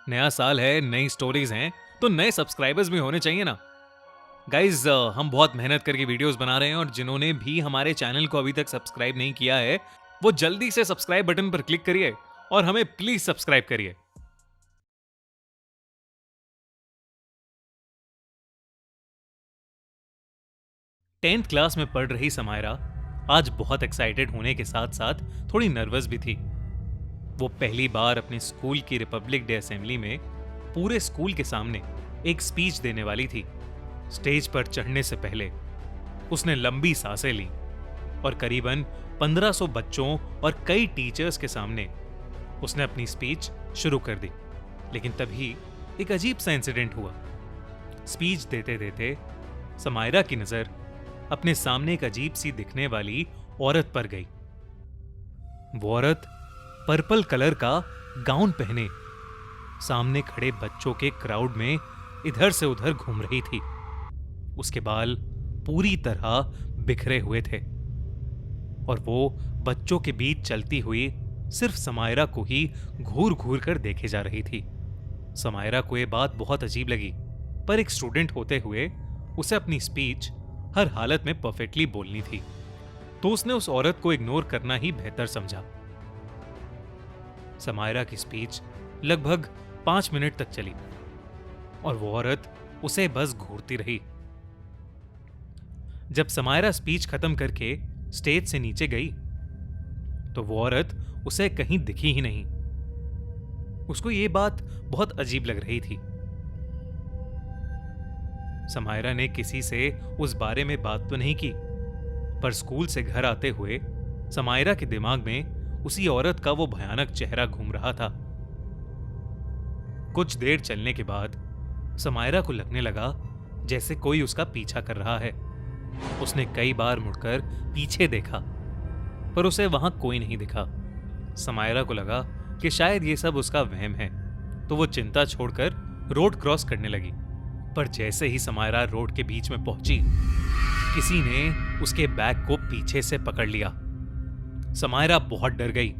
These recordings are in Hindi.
नया साल है, नई स्टोरीज हैं, तो नए सब्सक्राइबर्स भी होने चाहिए ना। गाइज, हम बहुत मेहनत करके वीडियोस बना रहे हैं और जिन्होंने भी हमारे चैनल को अभी तक सब्सक्राइब नहीं किया है, वो जल्दी से सब्सक्राइब बटन पर क्लिक करिए और हमें प्लीज सब्सक्राइब करिए। टेंथ क्लास में पढ़ रही समायरा आज बहुत एक्साइटेड होने के साथ साथ थोड़ी नर्वस भी थी। वो पहली बार अपने स्कूल की रिपब्लिक डे असेंबली में पूरे स्कूल के सामने एक स्पीच देने वाली थी। स्टेज पर चढ़ने से पहले उसने लंबी सांसें ली और करीबन 1500 बच्चों और कई टीचर्स के सामने उसने अपनी स्पीच शुरू कर दी। लेकिन तभी एक अजीब सा इंसिडेंट हुआ। स्पीच देते देते समायरा की नजर अपने सामने एक अजीब सी दिखने वाली औरत पर गई। वो औरत पर्पल कलर का गाउन पहने सामने खड़े बच्चों के क्राउड में इधर से उधर घूम रही थी। उसके बाल पूरी तरह बिखरे हुए थे और वो बच्चों के बीच चलती हुई सिर्फ समायरा को ही घूर घूर कर देखे जा रही थी। समायरा को यह बात बहुत अजीब लगी, पर एक स्टूडेंट होते हुए उसे अपनी स्पीच हर हालत में परफेक्टली बोलनी थी, तो उसने उस औरत को इग्नोर करना ही बेहतर समझा। समायरा की स्पीच लगभग 5 मिनट तक चली और वो औरत उसे बस घूरती रही। जब समायरा स्पीच खत्म करके स्टेज से नीचे गई तो वो औरत उसे कहीं दिखी ही नहीं। उसको ये बात बहुत अजीब लग रही थी। समायरा ने किसी से उस बारे में बात तो नहीं की, पर स्कूल से घर आते हुए समायरा के दिमाग में उसी औरत का वो भयानक चेहरा घूम रहा था। कुछ देर चलने के बाद समायरा को लगने लगा जैसे कोई उसका पीछा कर रहा है। उसने कई बार मुड़कर पीछे देखा, पर उसे वहां कोई नहीं दिखा। समायरा को लगा कि शायद ये सब उसका वहम है, तो वो चिंता छोड़कर रोड क्रॉस करने लगी। पर जैसे ही समायरा रोड के बीच में पहुंची, किसी ने उसके बैग को पीछे से पकड़ लिया। समायरा बहुत डर गई।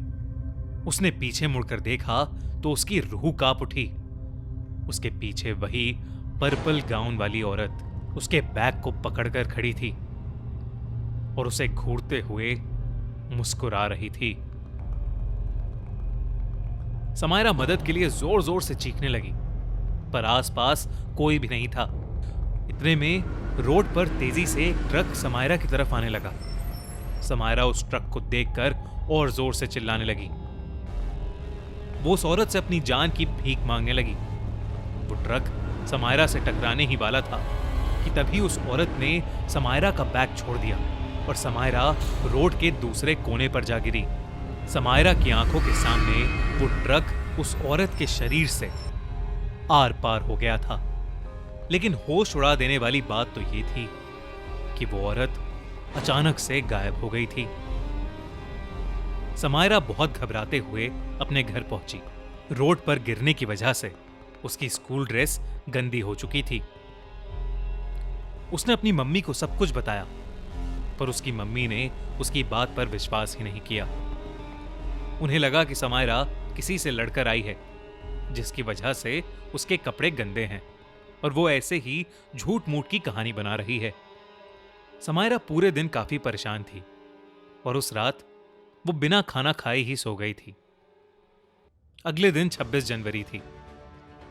उसने पीछे मुड़कर देखा तो उसकी रूह कांप उठी। उसके पीछे वही पर्पल गाउन वाली औरत उसके बैग को पकड़कर खड़ी थी और उसे घूरते हुए मुस्कुरा रही थी। समायरा मदद के लिए जोर जोर से चीखने लगी, पर आसपास कोई भी नहीं था। इतने में रोड पर तेजी से एक ट्रक समायरा की तरफ आने लगा। समायरा उस ट्रक को देखकर और जोर से चिल्लाने लगी। वो उस औरत से अपनी जान की भीख मांगने लगी। वो ट्रक समायरा से टकराने ही वाला था कि तभी उस औरत ने समायरा का बैग छोड़ दिया और समायरा रोड के दूसरे कोने पर जा गिरी। समायरा की आंखों के सामने वो ट्रक उस औरत के शरीर से आर पार हो गया था। लेकिन होश उड़ा देने वाली बात तो ये थी कि वो औरत अचानक से गायब हो गई थी। समायरा बहुत घबराते हुए अपने घर पहुंची। रोड पर गिरने की वजह से उसकी स्कूल ड्रेस गंदी हो चुकी थी। उसने अपनी मम्मी को सब कुछ बताया, पर उसकी मम्मी ने उसकी बात पर विश्वास ही नहीं किया। उन्हें लगा कि समायरा किसी से लड़कर आई है, जिसकी वजह से उसके कपड़े गंदे हैं और वो ऐसे ही झूठ मूठ की कहानी बना रही है। समायरा पूरे दिन काफी परेशान थी और उस रात वो बिना खाना खाए ही सो गई थी। अगले दिन 26 जनवरी थी।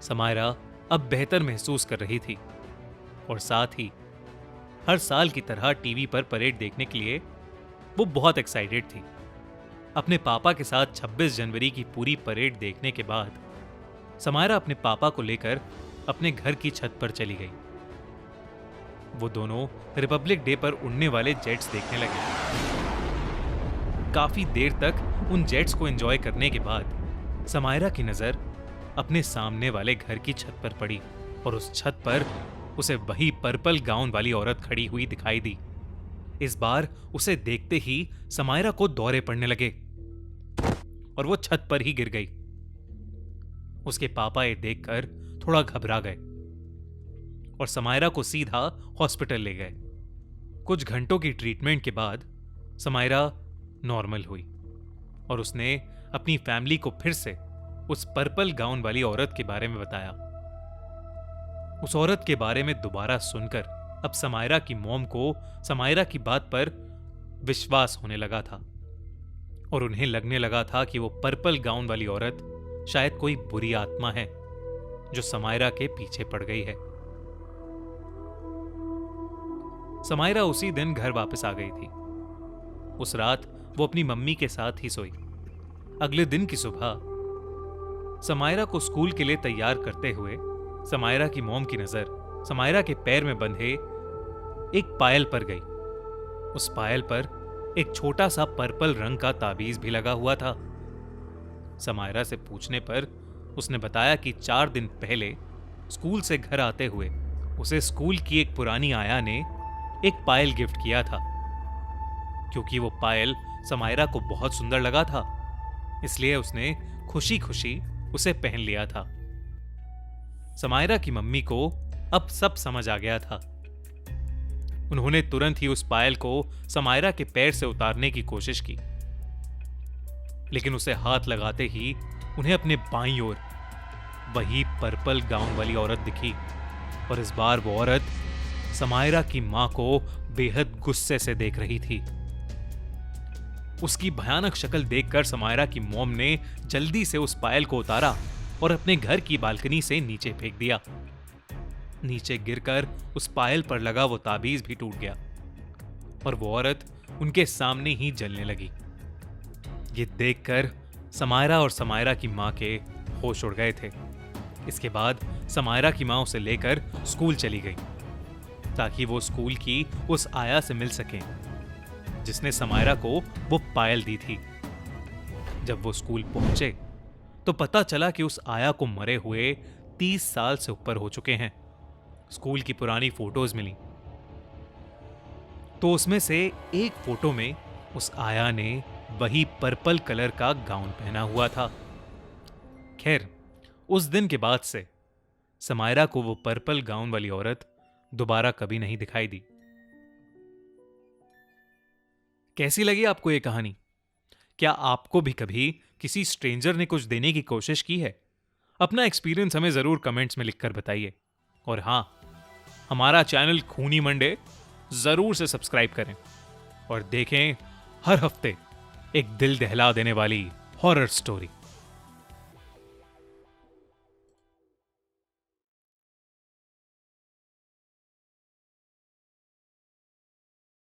समायरा अब बेहतर महसूस कर रही थी और साथ ही हर साल की तरह टीवी पर परेड देखने के लिए वो बहुत एक्साइटेड थी। अपने पापा के साथ 26 जनवरी की पूरी परेड देखने के बाद समायरा अपने पापा को लेकर अपने घर की छत पर चली गई। वो दोनों रिपब्लिक डे पर उड़ने वाले जेट्स देखने लगे। काफी देर तक उन जेट्स को एंजॉय करने के बाद समायरा की नजर अपने सामने वाले घर की छत पर पड़ी और उस छत पर उसे वही पर्पल गाउन वाली औरत खड़ी हुई दिखाई दी। इस बार उसे देखते ही समायरा को दौरे पड़ने लगे और वो छत पर ही गिर गई। उसके पापा ये देखकर थोड़ा घबरा गए और समायरा को सीधा हॉस्पिटल ले गए। कुछ घंटों की ट्रीटमेंट के बाद समायरा नॉर्मल हुई और उसने अपनी फैमिली को फिर से उस पर्पल गाउन वाली औरत के बारे में बताया। उस औरत के बारे में दोबारा सुनकर अब समायरा की मॉम को समायरा की बात पर विश्वास होने लगा था और उन्हें लगने लगा था कि वो पर्पल गाउन वाली औरत शायद कोई बुरी आत्मा है जो समायरा के पीछे पड़ गई है। समायरा उसी दिन घर वापस आ गई थी। उस रात वो अपनी मम्मी के साथ ही सोई। अगले दिन की सुबह समायरा को स्कूल के लिए तैयार करते हुए समायरा की मॉम की नजर समायरा के पैर में बंधे एक पायल पर गई। उस पायल पर एक छोटा सा पर्पल रंग का ताबीज भी लगा हुआ था। समायरा से पूछने पर उसने बताया कि 4 दिन पहले स्कूल से घर आते हुए उसे स्कूल की एक पुरानी आया ने एक पायल गिफ्ट किया था। क्योंकि वो पायल समायरा को बहुत सुंदर लगा था, इसलिए उसने खुशी खुशी उसे पहन लिया था। समायरा की मम्मी को अब सब समझ आ गया था। उन्होंने तुरंत ही उस पायल को समायरा के पैर से उतारने की कोशिश की, लेकिन उसे हाथ लगाते ही उन्हें अपने बाईं ओर वही पर्पल गाउन वाली औरत दिखी और इस बार वो औरत समायरा की मां को बेहद गुस्से से देख रही थी। उसकी भयानक शक्ल देखकर समायरा की मॉम ने जल्दी से उस पायल को उतारा और अपने घर की बालकनी से नीचे फेंक दिया। नीचे गिरकर उस पायल पर लगा वो ताबीज भी टूट गया और वो औरत उनके सामने ही जलने लगी। ये देखकर समायरा और समायरा की मां के होश उड़ गए थे। इसके बाद समायरा की मां उसे लेकर स्कूल चली गई ताकि वो स्कूल की उस आया से मिल सके जिसने समायरा को वो पायल दी थी। जब वो स्कूल पहुंचे तो पता चला कि उस आया को मरे हुए 30 साल से ऊपर हो चुके हैं। स्कूल की पुरानी फोटोज मिली तो उसमें से एक फोटो में उस आया ने वही पर्पल कलर का गाउन पहना हुआ था। खैर, उस दिन के बाद से समायरा को वो पर्पल गाउन वाली औरत दोबारा कभी नहीं दिखाई दी। कैसी लगी आपको ये कहानी? क्या आपको भी कभी किसी स्ट्रेंजर ने कुछ देने की कोशिश की है? अपना एक्सपीरियंस हमें जरूर कमेंट्स में लिखकर बताइए। और हां, हमारा चैनल खूनी मंडे जरूर से सब्सक्राइब करें और देखें हर हफ्ते एक दिल दहला देने वाली हॉरर स्टोरी।